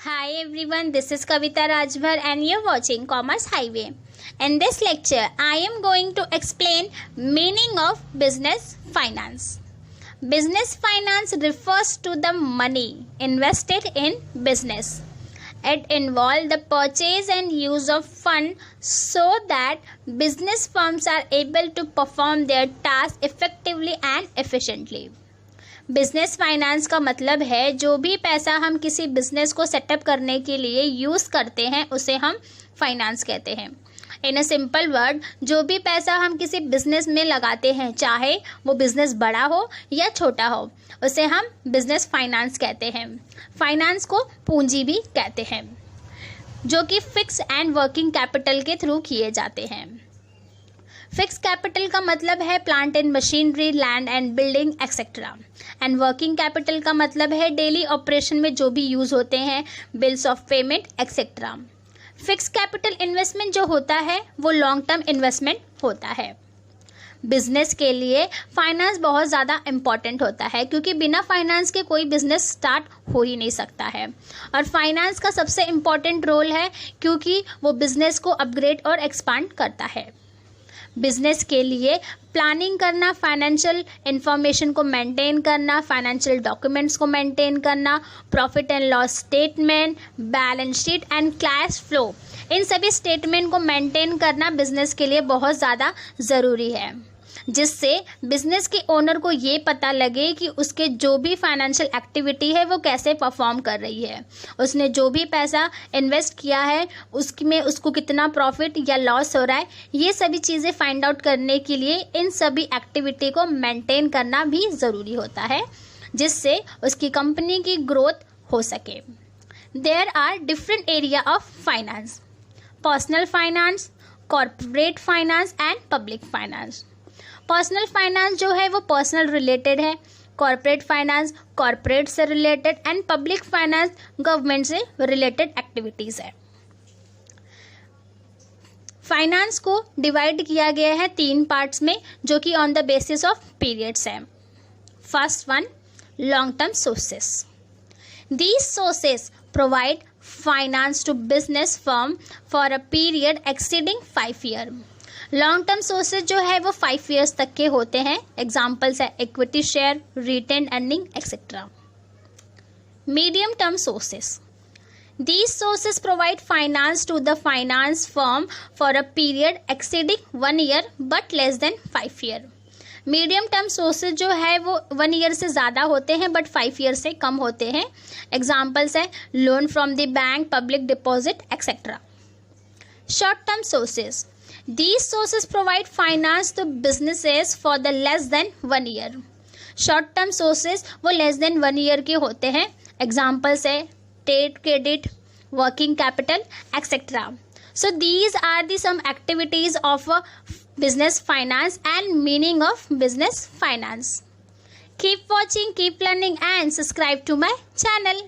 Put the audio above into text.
Hi everyone, this is Kavita Rajbhar and you're watching Commerce Highway. In this lecture, I am going to explain meaning of business finance. Business finance refers to the money invested in business. It involves the purchase and use of funds so that business firms are able to perform their tasks effectively and efficiently. Business finance का मतलब है जो भी पैसा हम किसी business को setup करने के लिए यूज़ करते हैं उसे हम फाइनेंस कहते हैं. इन अ सिंपल वर्ड, जो भी पैसा हम किसी बिजनेस में लगाते हैं, चाहे वो बिजनेस बड़ा हो या छोटा हो, उसे हम बिजनेस फाइनेंस कहते हैं. फाइनेंस को पूंजी भी कहते हैं, जो कि फिक्स एंड वर्किंग कैपिटल के थ्रू किए जाते हैं. फिक्स कैपिटल का मतलब है plant and machinery, land and building etcetera. And working capital का मतलब है डेली ऑपरेशन में जो भी यूज़ होते हैं, bills of payment etcetera. Fix capital investment जो होता है वो लॉन्ग टर्म इन्वेस्टमेंट होता है. बिजनेस के लिए फाइनेंस बहुत ज़्यादा इम्पॉर्टेंट होता है, क्योंकि बिना फाइनेंस के कोई बिजनेस स्टार्ट हो ही नहीं सकता है. और फाइनेंस का सबसे इम्पॉर्टेंट रोल है, क्योंकि वो बिजनेस को अपग्रेड और एक्सपांड करता है. बिजनेस के लिए प्लानिंग करना, फाइनेंशियल इंफॉर्मेशन को मेंटेन करना, फाइनेंशियल डॉक्यूमेंट्स को मेंटेन करना, profit and loss statement, balance sheet and cash flow, इन सभी स्टेटमेंट को मेंटेन करना बिजनेस के लिए बहुत ज़्यादा ज़रूरी है, जिससे बिजनेस के ओनर को ये पता लगे कि उसके जो भी फाइनेंशियल एक्टिविटी है वो कैसे परफॉर्म कर रही है, उसने जो भी पैसा इन्वेस्ट किया है उसमें उसको कितना प्रॉफिट या लॉस हो रहा है. ये सभी चीज़ें फाइंड आउट करने के लिए इन सभी एक्टिविटी को मेंटेन करना भी ज़रूरी होता है, जिससे उसकी कंपनी की ग्रोथ हो सके. There are different area of finance: personal finance, corporate finance and public finance. Personal finance जो है वो पर्सनल रिलेटेड है, कॉर्पोरेट फाइनेंस कॉर्पोरेट से related and public finance government से रिलेटेड एक्टिविटीज़ है. फाइनेंस को डिवाइड किया गया है 3 पार्ट्स में, जो कि on the basis of periods है. First one, long term sources. These sources provide finance to business firm for a period exceeding 5 year. Long term sources जो है वो 5 ईयर्स तक के होते हैं. एग्जाम्पल्स है equity share, retain earning etcetera. Medium term sources. These sources provide finance to the finance firm for a period exceeding 1 year but less than 5 year. Medium term sources जो है वो 1 ईयर से ज़्यादा होते हैं बट 5 ईयर से कम होते हैं. एग्जाम्पल्स है loan from the bank, public deposit etcetera. Short term sources. These sources provide finance to businesses for the less than 1 year. Short term sources वो less than 1 year के होते हैं. Examples है trade credit, working capital, etc. So these are the some activities of business finance and meaning of business finance. Keep watching, keep learning and subscribe to my channel.